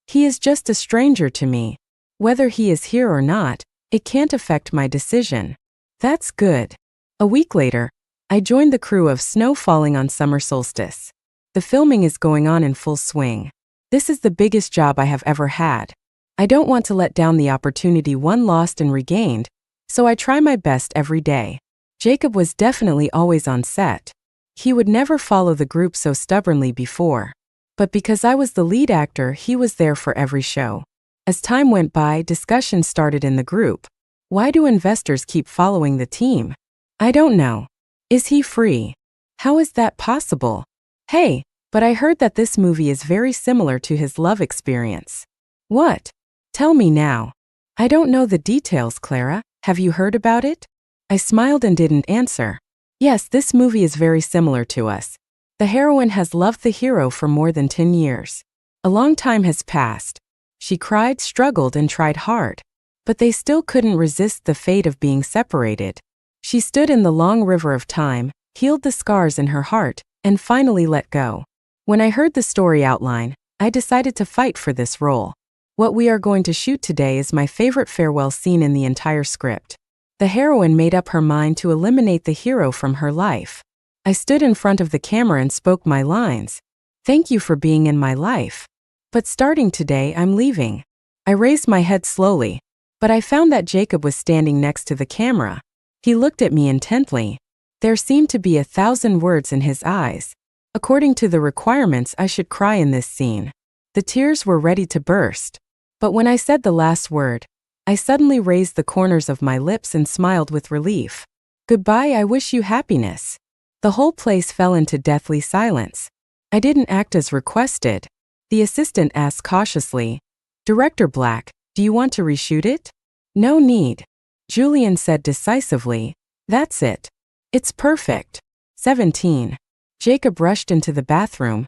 A: He is just a stranger to me. Whether he is here or not, it can't affect my decision. That's good. A week later, I joined the crew of Snow Falling on Summer Solstice. The filming is going on in full swing. This is the biggest job I have ever had. I don't want to let down the opportunity one lost and regained, so I try my best every day. Jacob was definitely always on set. He would never follow the group so stubbornly before. But because I was the lead actor, he was there for every show. As time went by, discussions started in the group. Why do investors keep following the team? I don't know. Is he free? How is that possible? Hey, but I heard that this movie is very similar to his love experience. What? Tell me now. I don't know the details, Clara. Have you heard about it? I smiled and didn't answer. Yes, this movie is very similar to us. The heroine has loved the hero for more than 10 years. A long time has passed. She cried, struggled, and tried hard. But they still couldn't resist the fate of being separated. She stood in the long river of time, healed the scars in her heart, and finally let go. When I heard the story outline, I decided to fight for this role. What we are going to shoot today is my favorite farewell scene in the entire script. The heroine made up her mind to eliminate the hero from her life. I stood in front of the camera and spoke my lines. Thank you for being in my life. But starting today, I'm leaving. I raised my head slowly, but I found that Jacob was standing next to the camera. He looked at me intently. There seemed to be 1,000 words in his eyes. According to the requirements, I should cry in this scene. The tears were ready to burst. But when I said the last word, I suddenly raised the corners of my lips and smiled with relief. Goodbye, I wish you happiness. The whole place fell into deathly silence. I didn't act as requested. The assistant asked cautiously, Director Black, do you want to reshoot it? No need. Julian said decisively, that's it. It's perfect. 17. Jacob rushed into the bathroom,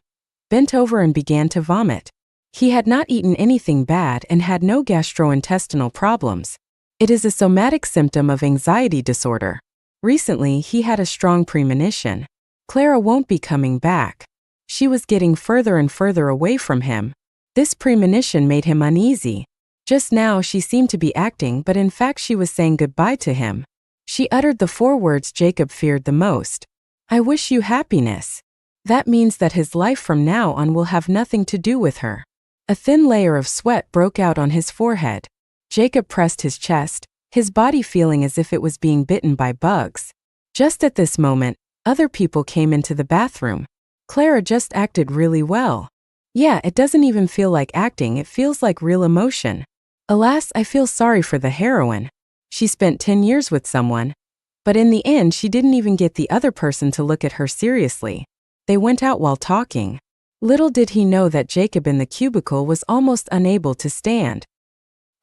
A: bent over and began to vomit. He had not eaten anything bad and had no gastrointestinal problems. It is a somatic symptom of anxiety disorder. Recently, he had a strong premonition. Clara won't be coming back. She was getting further and further away from him. This premonition made him uneasy. Just now she seemed to be acting, but in fact she was saying goodbye to him. She uttered the 4 words Jacob feared the most. I wish you happiness. That means that his life from now on will have nothing to do with her. A thin layer of sweat broke out on his forehead. Jacob pressed his chest, his body feeling as if it was being bitten by bugs. Just at this moment, other people came into the bathroom. Clara just acted really well. Yeah, it doesn't even feel like acting, it feels like real emotion. Alas, I feel sorry for the heroine. She spent 10 years with someone, but in the end she didn't even get the other person to look at her seriously. They went out while talking. Little did he know that Jacob in the cubicle was almost unable to stand.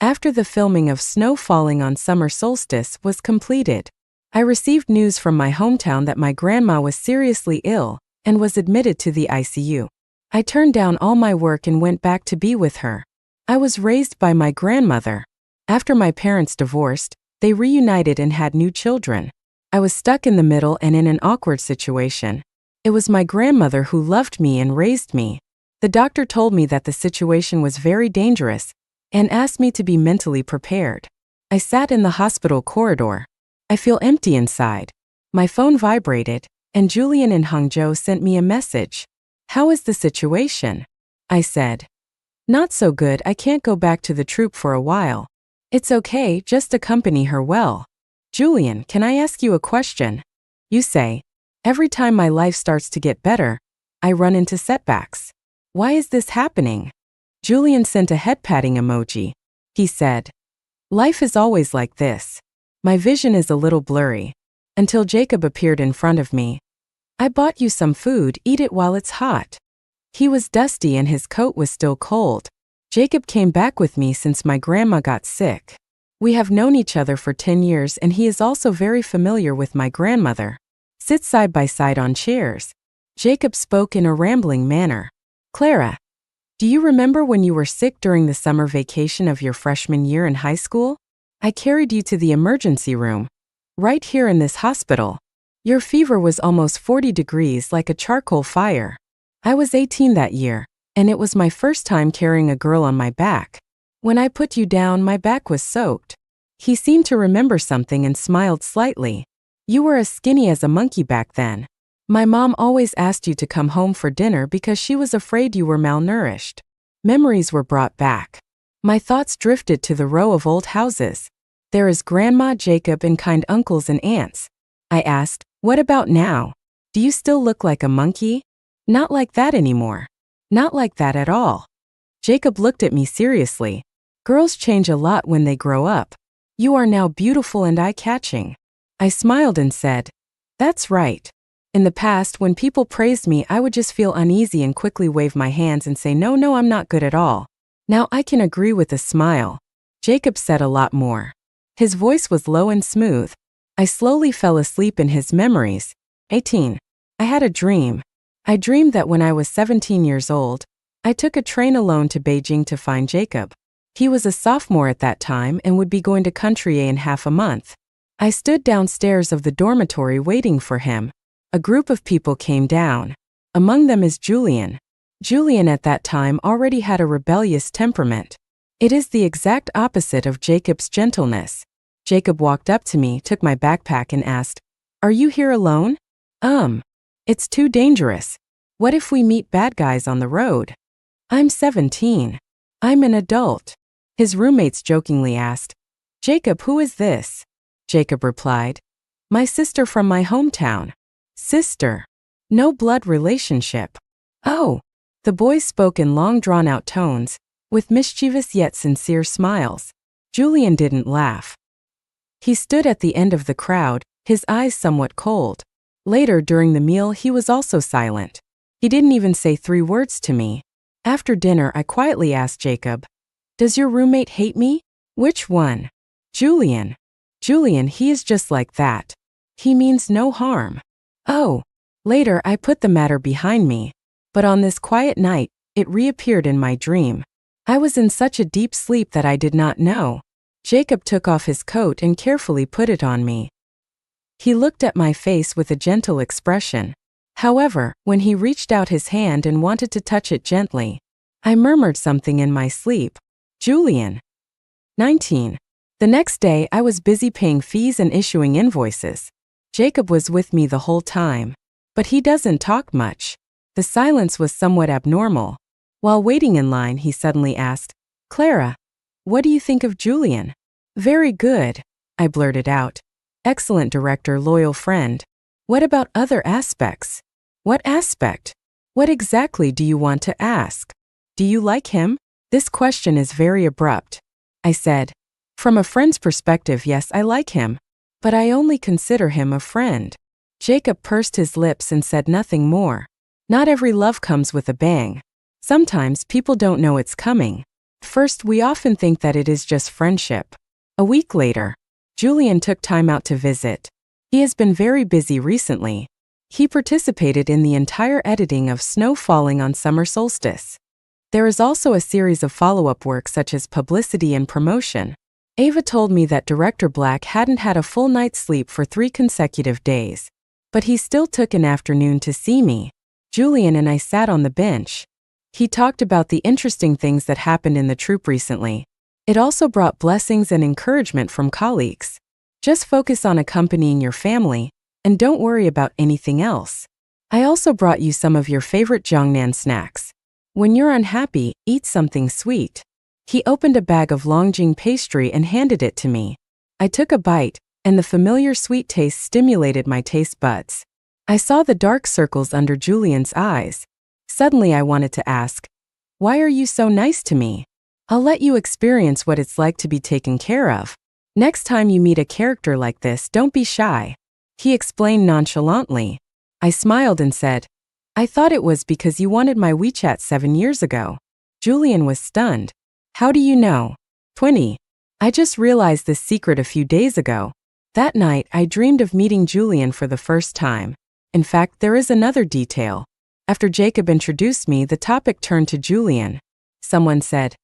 A: After the filming of Snow Falling on Summer Solstice was completed, I received news from my hometown that my grandma was seriously ill and was admitted to the ICU. I turned down all my work and went back to be with her. I was raised by my grandmother. After my parents divorced, they reunited and had new children. I was stuck in the middle and in an awkward situation. It was my grandmother who loved me and raised me. The doctor told me that the situation was very dangerous and asked me to be mentally prepared. I sat in the hospital corridor. I feel empty inside. My phone vibrated, and Julian in Hangzhou sent me a message. How is the situation? I said. Not so good, I can't go back to the troupe for a while. It's okay, just accompany her well. Julian, can I ask you a question? You say, every time my life starts to get better, I run into setbacks. Why is this happening? Julian sent a head-patting emoji. He said, life is always like this. My vision is a little blurry. Until Jacob appeared in front of me. I bought you some food, eat it while it's hot. He was dusty and his coat was still cold. Jacob came back with me since my grandma got sick. We have known each other for 10 years and he is also very familiar with my grandmother. Sit side by side on chairs. Jacob spoke in a rambling manner. Clara, do you remember when you were sick during the summer vacation of your freshman year in high school? I carried you to the emergency room. Right here in this hospital. Your fever was almost 40 degrees like a charcoal fire. I was 18 that year, and it was my first time carrying a girl on my back. When I put you down, my back was soaked. He seemed to remember something and smiled slightly. You were as skinny as a monkey back then. My mom always asked you to come home for dinner because she was afraid you were malnourished. Memories were brought back. My thoughts drifted to the row of old houses. There is Grandma, Jacob, and kind uncles and aunts. I asked, what about now? Do you still look like a monkey? Not like that anymore. Not like that at all. Jacob looked at me seriously. Girls change a lot when they grow up. You are now beautiful and eye-catching. I smiled and said, that's right. In the past, when people praised me, I would just feel uneasy and quickly wave my hands and say, no, I'm not good at all. Now I can agree with a smile. Jacob said a lot more. His voice was low and smooth. I slowly fell asleep in his memories. 18. I had a dream. I dreamed that when I was 17 years old, I took a train alone to Beijing to find Jacob. He was a sophomore at that time and would be going to country A in half a month. I stood downstairs of the dormitory waiting for him. A group of people came down. Among them is Julian. Julian at that time already had a rebellious temperament. It is the exact opposite of Jacob's gentleness. Jacob walked up to me, took my backpack and asked, are you here alone? It's too dangerous. What if we meet bad guys on the road? I'm 17. I'm an adult. His roommates jokingly asked, Jacob, who is this? Jacob replied, my sister from my hometown. Sister. No blood relationship. Oh. The boys spoke in long drawn-out tones, with mischievous yet sincere smiles. Julian didn't laugh. He stood at the end of the crowd, his eyes somewhat cold. Later during the meal he was also silent. He didn't even say 3 words to me. After dinner I quietly asked Jacob, does your roommate hate me? Which one? Julian. Julian, he is just like that. He means no harm. Oh. Later I put the matter behind me. But on this quiet night, it reappeared in my dream. I was in such a deep sleep that I did not know. Jacob took off his coat and carefully put it on me. He looked at my face with a gentle expression. However, when he reached out his hand and wanted to touch it gently, I murmured something in my sleep. Julian. 19. The next day I was busy paying fees and issuing invoices. Jacob was with me the whole time. But he doesn't talk much. The silence was somewhat abnormal. While waiting in line, he suddenly asked, Clara, what do you think of Julian? Very good, I blurted out. Excellent director, loyal friend. What about other aspects? What aspect? What exactly do you want to ask? Do you like him? This question is very abrupt. I said, from a friend's perspective, yes, I like him. But I only consider him a friend. Jacob pursed his lips and said nothing more. Not every love comes with a bang. Sometimes people don't know it's coming. First, we often think that it is just friendship. A week later, Julian took time out to visit. He has been very busy recently. He participated in the entire editing of Snow Falling on Summer Solstice. There is also a series of follow-up work such as publicity and promotion. Ava told me that director Black hadn't had a full night's sleep for 3 consecutive days. But he still took an afternoon to see me. Julian and I sat on the bench. He talked about the interesting things that happened in the troupe recently. It also brought blessings and encouragement from colleagues. Just focus on accompanying your family, and don't worry about anything else. I also brought you some of your favorite Jiangnan snacks. When you're unhappy, eat something sweet. He opened a bag of Longjing pastry and handed it to me. I took a bite, and the familiar sweet taste stimulated my taste buds. I saw the dark circles under Julian's eyes. Suddenly I wanted to ask, why are you so nice to me? I'll let you experience what it's like to be taken care of. Next time you meet a character like this, don't be shy. He explained nonchalantly. I smiled and said, I thought it was because you wanted my WeChat 7 years ago. Julian was stunned. How do you know? 20. I just realized this secret a few days ago. That night, I dreamed of meeting Julian for the first time. In fact, there is another detail. After Jacob introduced me, the topic turned to Julian. Someone said,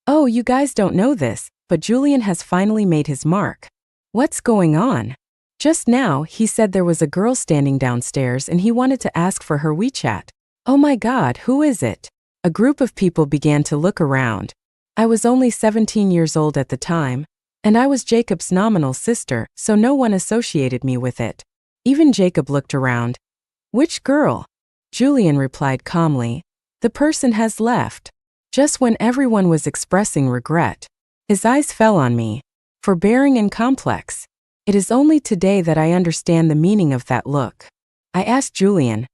A: oh, you guys don't know this, but Julian has finally made his mark. What's going on? Just now, he said there was a girl standing downstairs and he wanted to ask for her WeChat. Oh my God, who is it? A group of people began to look around. I was only 17 years old at the time, and I was Jacob's nominal sister, so no one associated me with it. Even Jacob looked around. Which girl? Julian replied calmly. The person has left. Just when everyone was expressing regret. His eyes fell on me. Forbearing and complex. It is only today that I understand the meaning of that look. I asked Julian,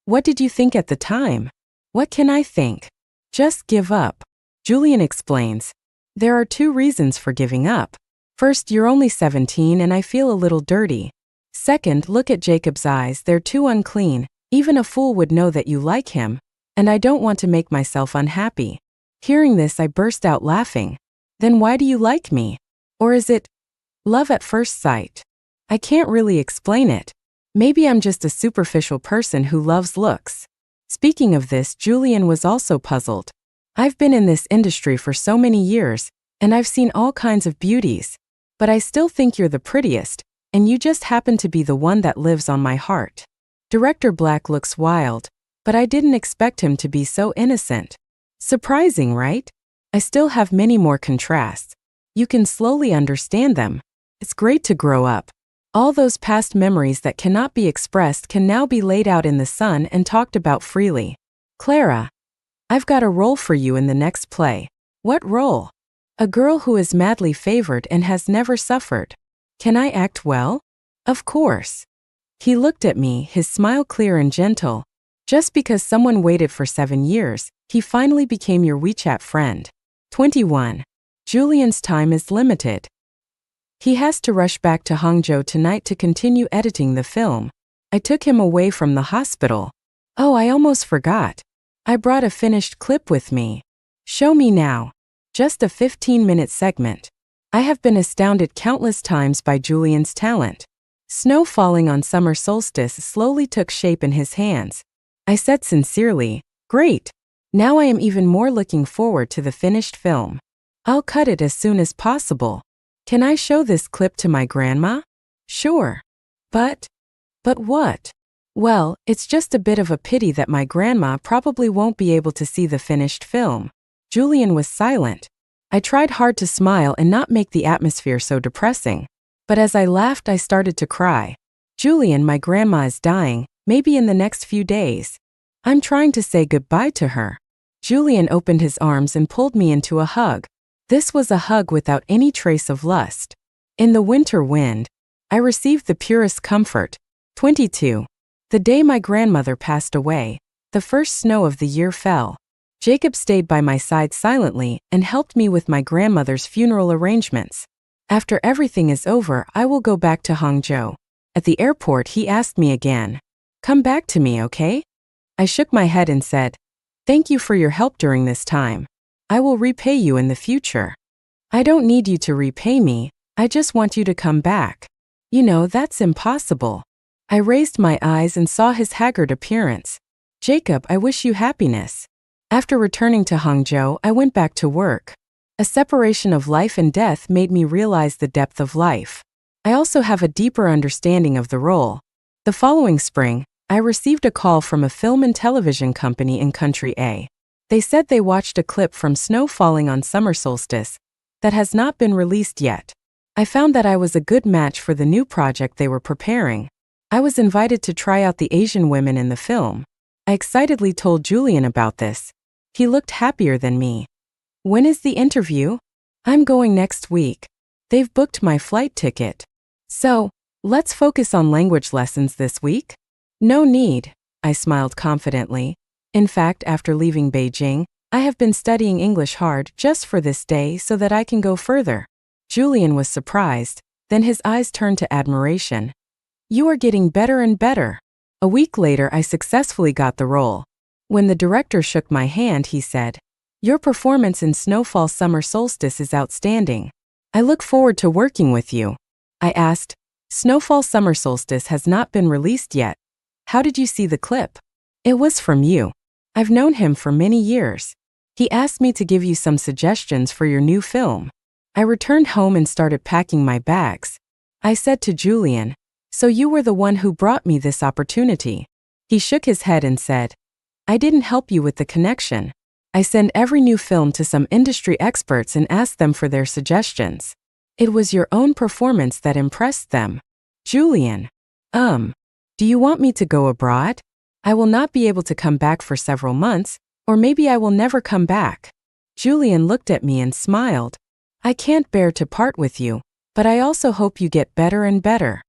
A: what did you think at the time? What can I think? Just give up. Julian explains. There are 2 reasons for giving up. First, you're only 17 and I feel a little dirty. Second, look at Jacob's eyes, they're too unclean. Even a fool would know that you like him, and I don't want to make myself unhappy. Hearing this, I burst out laughing. Then why do you like me? Or is it love at first sight? I can't really explain it. Maybe I'm just a superficial person who loves looks. Speaking of this, Julian was also puzzled. I've been in this industry for so many years, and I've seen all kinds of beauties. But I still think you're the prettiest, and you just happen to be the one that lives on my heart. Director Black looks wild, but I didn't expect him to be so innocent. Surprising, right? I still have many more contrasts. You can slowly understand them. It's great to grow up. All those past memories that cannot be expressed can now be laid out in the sun and talked about freely. Clara, I've got a role for you in the next play. What role? A girl who is madly favored and has never suffered. Can I act well? Of course. He looked at me, his smile clear and gentle. Just because someone waited for 7 years, he finally became your WeChat friend. 21. Julian's time is limited. He has to rush back to Hangzhou tonight to continue editing the film. I took him away from the hospital. Oh, I almost forgot. I brought a finished clip with me. Show me now. Just a 15-minute segment. I have been astounded countless times by Julian's talent. Snow falling on summer solstice slowly took shape in his hands. I said sincerely, great. Now I am even more looking forward to the finished film. I'll cut it as soon as possible. Can I show this clip to my grandma? Sure. But what? Well, it's just a bit of a pity that my grandma probably won't be able to see the finished film. Julian was silent. I tried hard to smile and not make the atmosphere so depressing. But as I laughed, I started to cry. Julian, my grandma is dying, maybe in the next few days. I'm trying to say goodbye to her. Julian opened his arms and pulled me into a hug. This was a hug without any trace of lust. In the winter wind, I received the purest comfort. 22. The day my grandmother passed away, the first snow of the year fell. Jacob stayed by my side silently and helped me with my grandmother's funeral arrangements. After everything is over, I will go back to Hangzhou. At the airport, he asked me again, come back to me, okay? I shook my head and said, thank you for your help during this time. I will repay you in the future. I don't need you to repay me, I just want you to come back. You know, that's impossible. I raised my eyes and saw his haggard appearance. Jacob, I wish you happiness. After returning to Hangzhou, I went back to work. A separation of life and death made me realize the depth of life. I also have a deeper understanding of the role. The following spring, I received a call from a film and television company in Country A. They said they watched a clip from Snow Falling on Summer Solstice that has not been released yet. I found that I was a good match for the new project they were preparing. I was invited to try out the Asian women in the film. I excitedly told Julian about this. He looked happier than me. When is the interview? I'm going next week. They've booked my flight ticket. So, let's focus on language lessons this week? No need, I smiled confidently. In fact, after leaving Beijing, I have been studying English hard just for this day so that I can go further. Julian was surprised, then his eyes turned to admiration. You are getting better and better. A week later, I successfully got the role. When the director shook my hand, he said, your performance in Snowfall Summer Solstice is outstanding. I look forward to working with you. I asked, Snowfall Summer Solstice has not been released yet. How did you see the clip? It was from you. I've known him for many years. He asked me to give you some suggestions for your new film. I returned home and started packing my bags. I said to Julian, so you were the one who brought me this opportunity. He shook his head and said, I didn't help you with the connection. I send every new film to some industry experts and ask them for their suggestions. It was your own performance that impressed them. Julian, do you want me to go abroad? I will not be able to come back for several months, or maybe I will never come back. Julian looked at me and smiled. I can't bear to part with you, but I also hope you get better and better.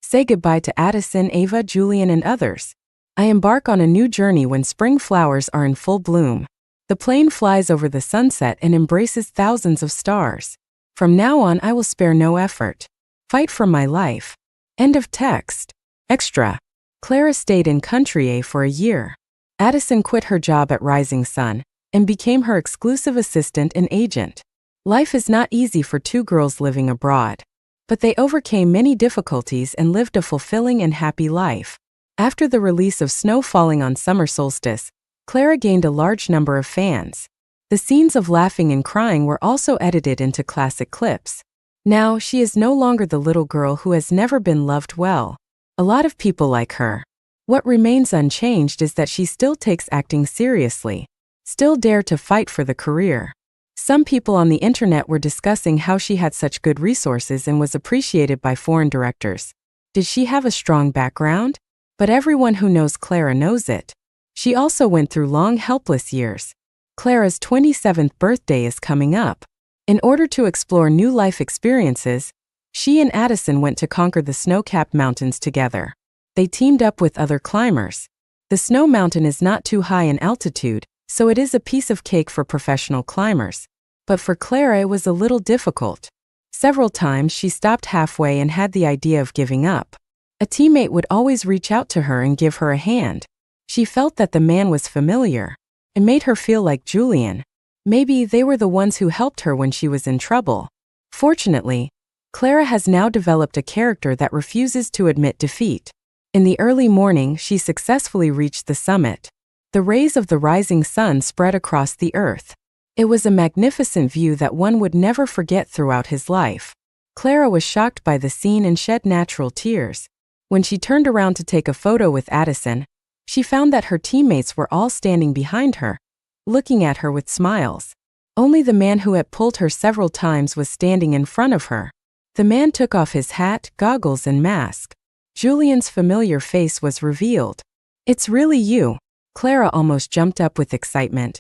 A: Say goodbye to Addison, Ava, Julian, and others. I embark on a new journey when spring flowers are in full bloom. The plane flies over the sunset and embraces thousands of stars. From now on, I will spare no effort. Fight for my life. End of text. Extra. Clara stayed in Country A for a year. Addison quit her job at Rising Sun and became her exclusive assistant and agent. Life is not easy for two girls living abroad, but they overcame many difficulties and lived a fulfilling and happy life. After the release of Snow Falling on Summer Solstice, Clara gained a large number of fans. The scenes of laughing and crying were also edited into classic clips. Now, she is no longer the little girl who has never been loved well. A lot of people like her. What remains unchanged is that she still takes acting seriously, still dare to fight for the career. Some people on the internet were discussing how she had such good resources and was appreciated by foreign directors. Did she have a strong background? But everyone who knows Clara knows it. She also went through long helpless years. Clara's 27th birthday is coming up. In order to explore new life experiences, she and Addison went to conquer the snow-capped mountains together. They teamed up with other climbers. The snow mountain is not too high in altitude, so it is a piece of cake for professional climbers. But for Clara, it was a little difficult. Several times she stopped halfway and had the idea of giving up. A teammate would always reach out to her and give her a hand. She felt that the man was familiar. It made her feel like Julian. Maybe they were the ones who helped her when she was in trouble. Fortunately, Clara has now developed a character that refuses to admit defeat. In the early morning, she successfully reached the summit. The rays of the rising sun spread across the earth. It was a magnificent view that one would never forget throughout his life. Clara was shocked by the scene and shed natural tears. When she turned around to take a photo with Addison, she found that her teammates were all standing behind her, looking at her with smiles. Only the man who had pulled her several times was standing in front of her. The man took off his hat, goggles, and mask. Julian's familiar face was revealed. It's really you. Clara almost jumped up with excitement.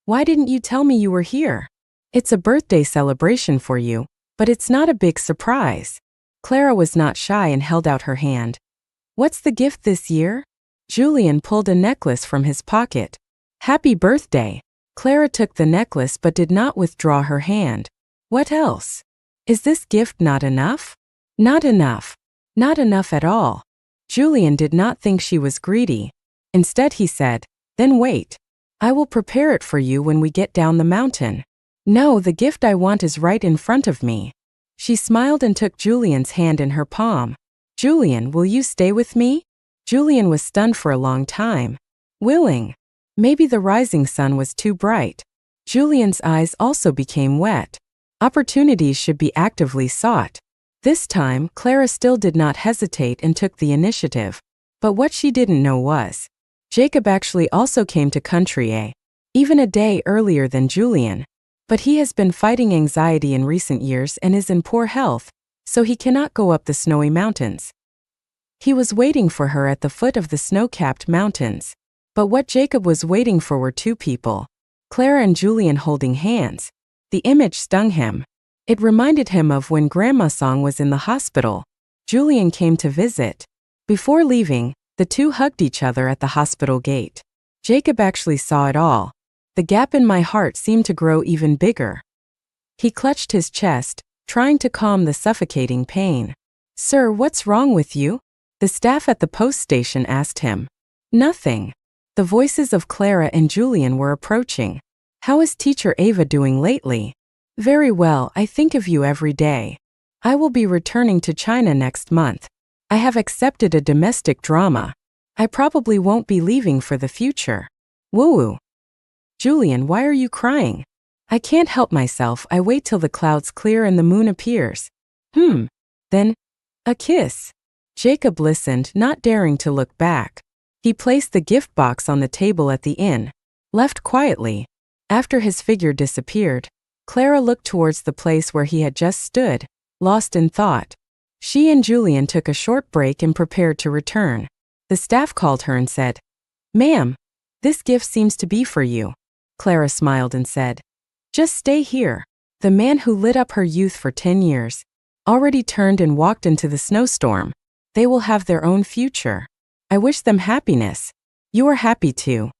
A: Why didn't you tell me you were here? It's a birthday celebration for you, but it's not a big surprise. Clara was not shy and held out her hand. What's the gift this year? Julian pulled a necklace from his pocket. Happy birthday. Clara took the necklace but did not withdraw her hand. What else? Is this gift not enough? Not enough. Not enough at all. Julian did not think she was greedy. Instead, he said, then wait. I will prepare it for you when we get down the mountain. No, the gift I want is right in front of me. She smiled and took Julian's hand in her palm. Julian, will you stay with me? Julian was stunned for a long time. Willing. Maybe the rising sun was too bright. Julian's eyes also became wet. Opportunities should be actively sought. This time, Clara still did not hesitate and took the initiative. But what she didn't know was, Jacob actually also came to Country A, even a day earlier than Julian. But he has been fighting anxiety in recent years and is in poor health, so he cannot go up the snowy mountains. He was waiting for her at the foot of the snow-capped mountains. But what Jacob was waiting for were two people, Clara and Julian holding hands. The image stung him. It reminded him of when Grandma Song was in the hospital. Julian came to visit. Before leaving, the two hugged each other at the hospital gate. Jacob actually saw it all. The gap in my heart seemed to grow even bigger. He clutched his chest, trying to calm the suffocating pain. Sir, what's wrong with you? The staff at the post station asked him. Nothing. The voices of Clara and Julian were approaching. How is teacher Ava doing lately? Very well, I think of you every day. I will be returning to China next month. I have accepted a domestic drama. I probably won't be leaving for the future. Woo-woo. Julian, why are you crying? I can't help myself. I wait till the clouds clear and the moon appears. Then, a kiss. Jacob listened, not daring to look back. He placed the gift box on the table at the inn, left quietly. After his figure disappeared, Clara looked towards the place where he had just stood, lost in thought. She and Julian took a short break and prepared to return. The staff called her and said, Ma'am, this gift seems to be for you. Clara smiled and said, just stay here. The man who lit up her youth for 10 years already turned and walked into the snowstorm. They will have their own future. I wish them happiness. You are happy too.